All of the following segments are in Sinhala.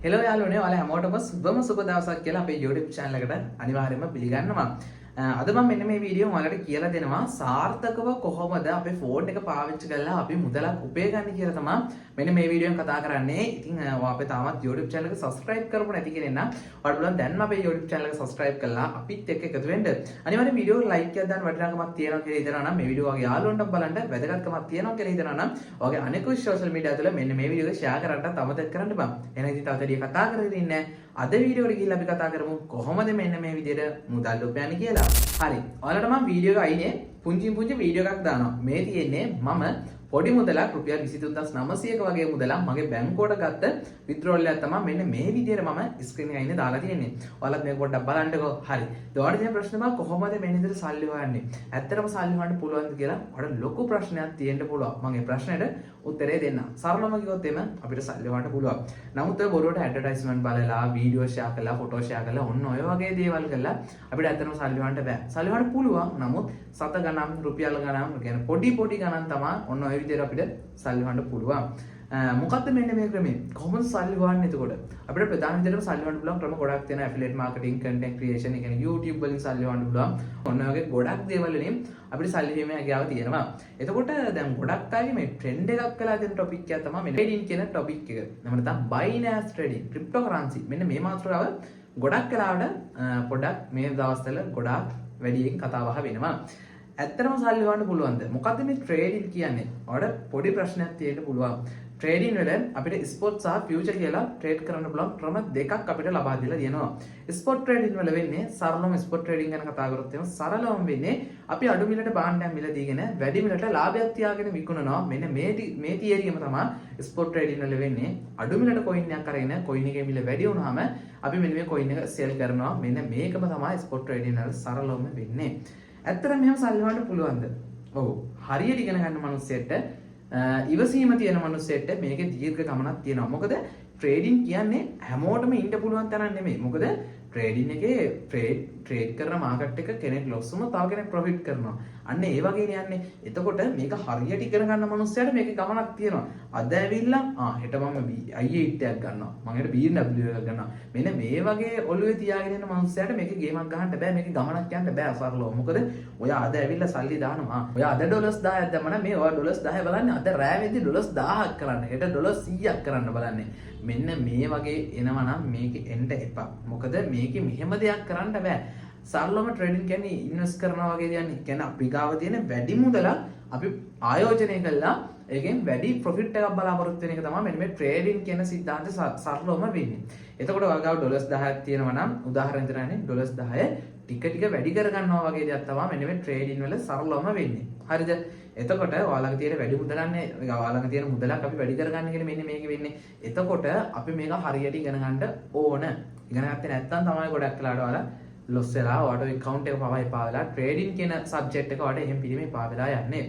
හෙලෝ යාළුවනේ ඔයාලා හැමෝටම සුබම සුබ දවසක් කියලා අපේ YouTube channel එකට අනිවාර්යයෙන්ම පිළිගන්නවා. අද මම මෙන්න මේ වීඩියෝ ඔයාලට කියලා දෙනවා සාර්ථකව කොහොමද අපේ ෆෝන් එක පාවිච්චි කරලා අපි මුදලක් උපය ගන්න කියලා තමයි මෙන්න මේ වීඩියෝෙන් කතා කරන්නේ. ඉතින් ඔයා අපේ තාමත් YouTube channel එක subscribe කරපු නැති කෙනෙක් නම් ඔයාලට බලන්න දැන්ම අපේ YouTube channel එක subscribe කරලා අපිත් එක්ක එකතු වෙන්න. අනිවාර්යයෙන් වීඩියෝ එක like එකක් දාන්න වටිනාකමක් තියෙනවා කියලා හිතනවා නම් මේ වීඩියෝ වගේ යාළුවන්ට බලන්න වැදගත්කමක් තියෙනවා කියලා හිතනවා නම් ඔයාගේ අනිකුත් social media තුළ මෙන්න මේ වීඩියෝ එක share කරන්නත් අමතක කරන්න බෑ. එහෙනම් ඉතින් තවතඩිය කතා කරගෙන ඉන්නේ අද වීඩියෝ එකට ගිහිල්ලා අපි කතා කරමු කොහොමද මෙන්න මේ විදිහට මුදල් උපයන්නේ කියලා. හරි. ඔයාලට මම වීඩියෝ එක අයිනේ පුංචි වීඩියෝ එකක් දානවා. මේ තියෙන්නේ මම පොඩි මුදලක් රුපියල් 23900ක වගේ මුදලක් මගේ බැංකුවට ගත්ත withdrawal එකක් තමයි මෙන්න මේ විදිහට මම ස්ක්‍රීන් එකේ අයිනේ දාලා තියෙන්නේ. ඔයාලත් මේක පොඩ්ඩක් බලන්නකෝ. හරි. ඔයාලට තියෙන ප්‍රශ්නේ මම කොහොමද මේ විදිහට සල්ලි හොයන්නේ? ඇත්තටම සල්ලි හොයන්න පුළුවන්ද කියලා ඔයාලට ලොකු ප්‍රශ්නයක් තියෙන්න පුළුවන්. මම මේ ප්‍රශ්නෙට උත්තරේ දෙන්නම්. සරලවම කිව්වොත් එimhe අපිට සල්ලි හොයන්න පුළුවන්. නමුත් ඔය බොරුවට ඇඩ්වර්ටයිස්මන්ට් බලලා, වීඩියෝ ෂෙයා කරලා, ෆොටෝ ෂෙයා කරලා ඔන්න ඔය වගේ දේවල් කරලා අපිට ඇත්තටම සල්ලි හොයන්න බෑ. සල්ලි හොයන්න පුළුවන්. නමුත් සත ගණන්, රුපියල් ගණන්, කියන්නේ පොඩි ගණන් තමයි ඔන්න ඔය විදිහට අපිට සල්ලි හොයන්න පුළුවන්. මොකද්ද මෙන්න මේ ක්‍රමය? කොහොමද සල්ලි හොයන්නේ එතකොට? අපිට ප්‍රධාන විදිහට සල්ලි හොයන්න පුළුවන් ක්‍රම ගොඩක් තියෙනවා. affiliate marketing, content creation, ඒ කියන්නේ YouTube වලින් සල්ලි හොයන්න පුළුවන්. ඔන්න ඔය වගේ ගොඩක් දේවල් වලින් අපිට සල්ලි හොයීමේ හැකියාව තියෙනවා. එතකොට දැන් ගොඩක් අය මේ ට්‍රෙන්ඩ් එකක් වෙලා තියෙන ටොපික් එක තමයි මේ trading කියන ටොපික් එක. එහෙම නැත්නම් binance trading, cryptocurrency. මෙන්න මේ මාතෘකාව ගොඩක් වෙලාවට පොඩක් මේ දවස්වල ගොඩාක් වැඩියෙන් කතා බහ වෙනවා. ඇත්තටම සල්ලි හොයන්න පුළුවන්ද? මොකද්ද මේ ට්‍රේඩින් කියන්නේ? ඔයාලට පොඩි ප්‍රශ්නයක් තියෙන්න පුළුවන්. ට්‍රේඩින් වල අපිට ස්පොට් සහ ෆියුචර් කියලා ට්‍රේඩ් කරන්න පුළුවන් ක්‍රම දෙකක් අපිට ලබා දීලා තියෙනවා. ස්පොට් ට්‍රේඩින් වල වෙන්නේ සරලවම ස්පොට් ට්‍රේඩින් ගැන කතා කරොත් එහෙනම් සරලවම වෙන්නේ අපි අඩු මිලට භාණ්ඩයක් මිල දීගෙන වැඩි මිලට ලාභයක් තියාගෙන විකුණනවා. මෙන්න මේ තියරියම තමයි ස්පොට් ට්‍රේඩින් වල වෙන්නේ. අඩු මිලට කොයින් එකක් අරගෙන කොයින් එකේ මිල වැඩි වුණාම අපි මෙන්න මේ කොයින් එක සෙල් කරනවා. මෙන්න මේකම තමයි ස්පොට් ට්‍රේඩින් වල සරලවම වෙන්නේ. ඇත්තටම මෙහෙම සල්ලි හොයන්න පුළුවන්ද? ඔව්. හරියට ඉගෙන ගන්න මිනිස්සෙට ඉවසීම තියෙන මිනිස්සෙට මේකේ දීර්ඝ ගමනක් තියෙනවා. මොකද ට්‍රේඩින් කියන්නේ හැමෝටම ඉන්න පුළුවන් තරම් නෙමෙයි. මොකද ට්‍රේඩින් එකේ ට්‍රේඩ් කරන මාකට් එක කෙනෙක් ලොස් වුණොත් තව කෙනෙක් ප්‍රොෆිට් කරනවා. අන්න ඒ වගේ යන්නේ. එතකොට මේක හරියට ඉගෙන ගන්න මිනිස්සයාට මේකේ ගමනක් තියෙනවා. අද ඇවිල්ලා හෙට මම I8 එකක් ගන්නවා. මම හෙට BMW එකක් ගන්නවා. මෙන්න මේ වගේ ඔළුවේ තියාගෙන ඉන්න මිනිස්සයාට මේකේ ගේමක් ගහන්න බෑ. මේකේ ගමනක් යන්න බෑ අසරලව. මොකද ඔයා අද ඇවිල්ලා සල්ලි දානවා. ඔයා අද ඩොලර්ස් 10ක් දැම්මම මේ ඔයා ඩොලර්ස් 10 බලන්නේ අද රෑ වෙද්දි ඩොලර්ස් 1000ක් කරන්න. හෙට ඩොලර්ස් 100ක් කරන්න බලන්නේ. මෙන්න මේ වගේ එනවා නම් මේකේ එන්න එපා. මොකද මේකේ මෙහෙම දෙයක් කරන්න බෑ. සරලවම ට්‍රේඩින් කියන්නේ ඉන්වෙස්ට් කරනවා වගේ දෙයක් නෙවෙයි. කියන්නේ අපි ගාව තියෙන වැඩි මුදලක් අපි ආයෝජනය කළා ඒකෙන් වැඩි ප්‍රොෆිට් එකක් බලාපොරොත්තු වෙන එක තමයි මෙන්න මේ ට්‍රේඩින් කියන સિદ્ધාන්තය සරලවම වෙන්නේ. එතකොට ඔයාගාව ඩොලර්ස් 10ක් තියෙනවා නම් උදාහරණ දෙන්නනේ ඩොලර්ස් 10 ටික වැඩි කර ගන්නවා වගේ දෙයක් තමයි මෙන්න මේ ට්‍රේඩින් වල සරලවම වෙන්නේ. හරිද? එතකොට ඔයාලගේ තියෙන වැඩි මුදලන්නේ ඔයාලගේ තියෙන මුදලක් අපි වැඩි කරගන්න කියන මෙන්න මේක වෙන්නේ. එතකොට අපි මේක හරියට ඉගෙන ගන්න ඕන. ඉගෙන ගත්තේ නැත්නම් තමයි ගොඩක් වෙලාවට ඔයාලා ලොස් වෙලා ඔයාලට account එක පවා එපා වෙලා ට්‍රේඩින් කියන සබ්ජෙක්ට් එක ඔයාලට එහෙම පිළිමේ එපා වෙලා යන්නේ.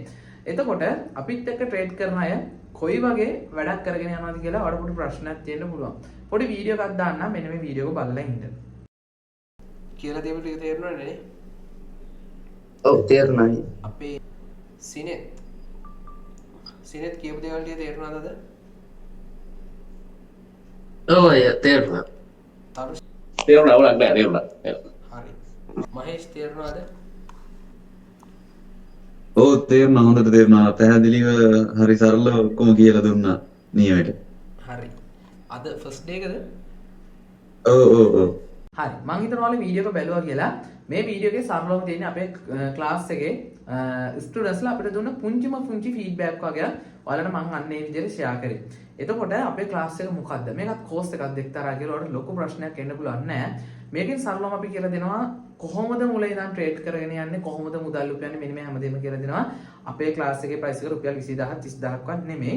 එතකොට අපිත් එක්ක ට්‍රේඩ් කරන අය කොයි වගේ වැඩක් කරගෙන යනවද කියලා ඔයාලට පොඩි ප්‍රශ්නයක් තියෙන්න පුළුවන්. පොඩි වීඩියෝ එකක් දාන්නම් මෙන්න මේ වීඩියෝ එක බලලා ඉන්න. කියලා දේවල් ටික තේරුණාද නේ? ඔව් තේරුණායි. අපේ සිනෙත් කියපු දේවල් ටික තේරුණාද? ඔව් අය තේරුණා. තරුෂ් තේරුණා වලක් නෑ තේරුණා. හරි. මහේෂ් තේරුණාද? ඔව් තේරුණා හොඳට තේරුණා. පැහැදිලිව හරි සරලව ඔක්කොම කියලා දුන්නා නියමයට. හරි. අද ෆස්ට් ඩේ එකද? ඔව්. හරි. මම හිතනවා ඔයාලා වීඩියෝ එක බැලුවා කියලා. මේ වීඩියෝ එකේ සරලවම තියෙන්නේ අපේ ක්ලාස් එකේ ස්ටුඩන්ට්ස්ලා අපිට දුන්න පුංචි ෆීඩ්බැක් වගේ ඔයාලට මම අන්න ඒ විදිහට ෂෙයා කරේ. එතකොට අපේ ක්ලාස් එක මොකද්ද? මේකත් කෝස් එකක් දෙක්තරා කියලා ඔයාලට ලොකු ප්‍රශ්නයක් එන්න පුළුවන් නෑ. මේකෙන් සරලවම අපි කියලා දෙනවා කොහොමද මුලින් ඉඳන් ට්‍රේඩ් කරගෙන යන්නේ, කොහොමද මුදල් උපයන්නේ, මෙන්න මේ හැමදේම කියලා දෙනවා. අපේ ක්ලාස් එකේ ප්‍රයිස් එක රුපියල් 20000 30000ක්වත් නෙමෙයි.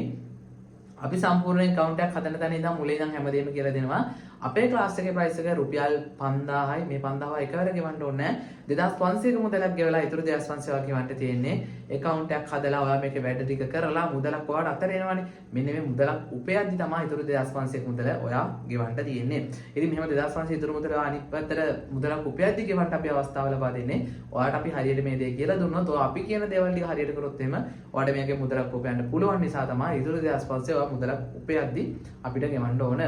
අපි සම්පූර්ණ account එකක් හදන තැන ඉඳන් මුලින් ඉඳන් හැමදේම කියලා දෙනවා. අපේ ක්ලාස් එකේ ප්‍රයිස් එක රුපියල් 5000යි. මේ 5000 එකවර ගෙවන්න ඕනේ නැහැ. 2500ක මුදලක් ගෙවලා ඊටු 2500ක් ගෙවන්න තියෙන්නේ. account එකක් හදලා ඔයා මේකේ වැඩ ටික කරලා මුදලක් ඔයාට අතර එනවනේ. මෙන්න මේ මුදලක් උපයද්දි තමයි ඊටු 2500ක මුදල ඔයා ගෙවන්න තියෙන්නේ. ඉතින් මෙහෙම 2500 ඊටු මුදල අනිත් පැත්තට මුදලක් උපයද්දි ගෙවන්න අපි අවස්ථාව ලබා දෙන්නේ. ඔයාට අපි හරියට මේ දේ කියලා දුන්නොත් ඔයා අපි කියන දේවල් ටික හරියට කරොත් එහෙම ඔයාට මේකේ මුදලක් උපයන්න පුළුවන් නිසා තමයි ඊටු 2500 ඔයා මුදලක් උපයද්දි අපිට ගෙවන්න ඕන.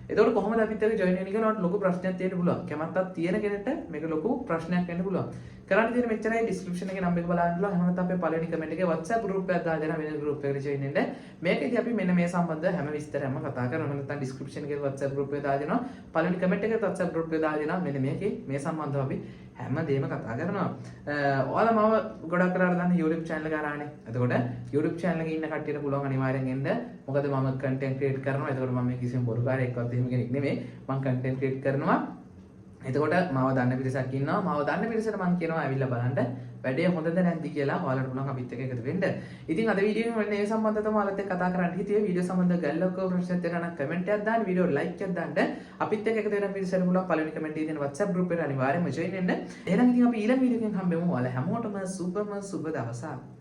එතකොට කොහොමද අපිත් එක්ක ජොයින් වෙන්නේ කියලා ලොකු ප්‍රශ්නයක් තියෙන්න පුළුවන්. කැමැත්තක් තියෙන කෙනෙක්ට මේක ලොකු ප්‍රශ්නයක් වෙන්න පුළුවන්. කරන්න තියෙන මෙච්චරයි ඩිස්ක්‍රිප්ෂන් එකේ නම්බර් එක බලන්න පුළුවන්. එහෙම නැත්නම් අපේ පළවෙනි කමෙන්ට් එකේ WhatsApp group එකක් දාලා දෙනවා වෙන group එකකට join වෙන්න. මේකෙදි අපි මෙන්න මේ සම්බන්ධ හැම විස්තරයක්ම කතා කරනවා. නැත්නම් ඩිස්ක්‍රිප්ෂන් එකේ WhatsApp group එක දාලා දෙනවා. පළවෙනි කමෙන්ට් එකේ WhatsApp group එක දාලා දෙනවා. මෙන්න මේකේ මේ සම්බන්ධව අපි හැමදේම කතා කරනවා. ඔයාලා මාව ගොඩක් කරලා දාන්න YouTube channel එක කරානේ. එතකොට YouTube channel එකේ ඉන්න කට්ටියට පුළුවන් අනිවාර්යෙන් එන්න. මොකද මම content create කරනවා. එතකොට මම මේ කිසිම බොරුකාරයෙක්වත් එහෙම කෙනෙක් නෙමෙයි. මම content create කරනවා. එතකොට මාව දන්න පිරිසක් ඉන්නවා. මාව දන්න පිරිසට මම කියනවා ඇවිල්ලා බලන්න වැඩේ හොඳද නැද්ද කියලා ඔයාලට පුළුවන් අපිත් එක්ක එකතු වෙන්න. ඉතින් අද වීඩියෝ එකේ මේ සම්බන්ධව තමයි ඔයාලත් එක්ක කතා කරන්න හිතුවේ. වීඩියෝ සම්බන්ධව ගැළලක ප්‍රශ්න තියෙනවා නම් කමෙන්ට් එකක් දාන්න, වීඩියෝ ලයික් එකක් දාන්න. අපිත් එක්ක එකතු වෙන පිරිසට පුළුවන් පළවෙනි කමෙන්ට් එකේ තියෙන WhatsApp group එකට අනිවාර්යයෙන්ම join වෙන්න. එහෙනම් ඉතින් අපි ඊළඟ වීඩියෝ එකෙන් හම්බෙමු. ඔයාලා හැමෝටම සුබම සුබ දවසක්.